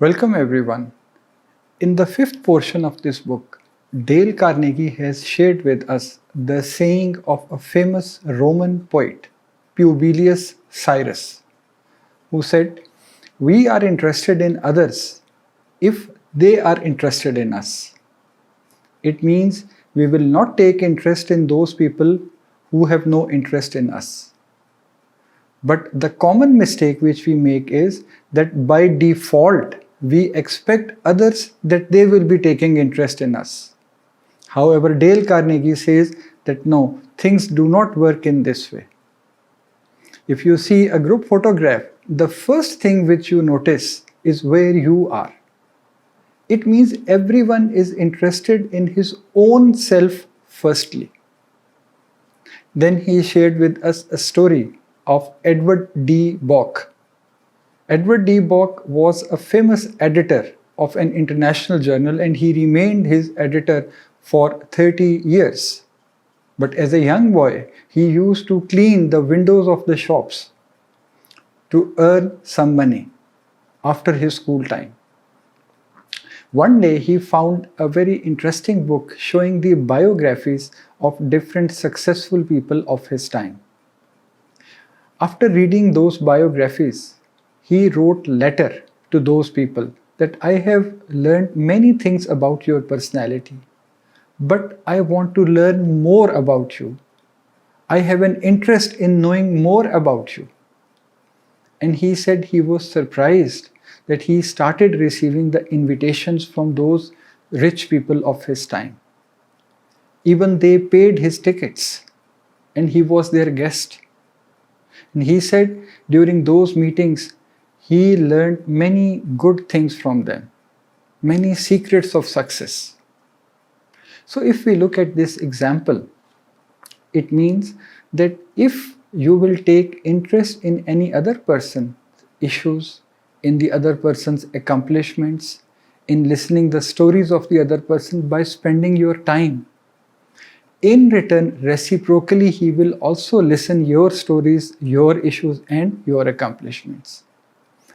Welcome everyone. In the fifth portion of this book, Dale Carnegie has shared with us the saying of a famous Roman poet, Publius Cyrus, who said, "We are interested in others if they are interested in us." It means we will not take interest in those people who have no interest in us. But the common mistake which we make is that by default, we expect others that they will be taking interest in us. However, Dale Carnegie says that no, things do not work in this way. If you see a group photograph, the first thing which you notice is where you are. It means everyone is interested in his own self firstly. Then he shared with us a story of Edward D. Bok. Edward D. Bok was a famous editor of an international journal and he remained his editor for 30 years. But as a young boy, he used to clean the windows of the shops to earn some money after his school time. One day he found a very interesting book showing the biographies of different successful people of his time. After reading those biographies, he wrote a letter to those people that I have learned many things about your personality, but I want to learn more about you. I have an interest in knowing more about you. And he said he was surprised that he started receiving the invitations from those rich people of his time. Even they paid his tickets and he was their guest. And he said during those meetings, he learned many good things from them, many secrets of success. So if we look at this example, it means that if you will take interest in any other person's issues, in the other person's accomplishments, in listening the stories of the other person by spending your time, in return, reciprocally, he will also listen your stories, your issues, and your accomplishments.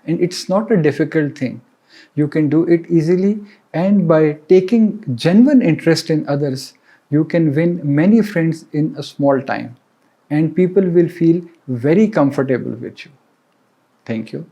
And it's not a difficult thing. You can do it easily, and by taking genuine interest in others, you can win many friends in a small time, and people will feel very comfortable with you. Thank you.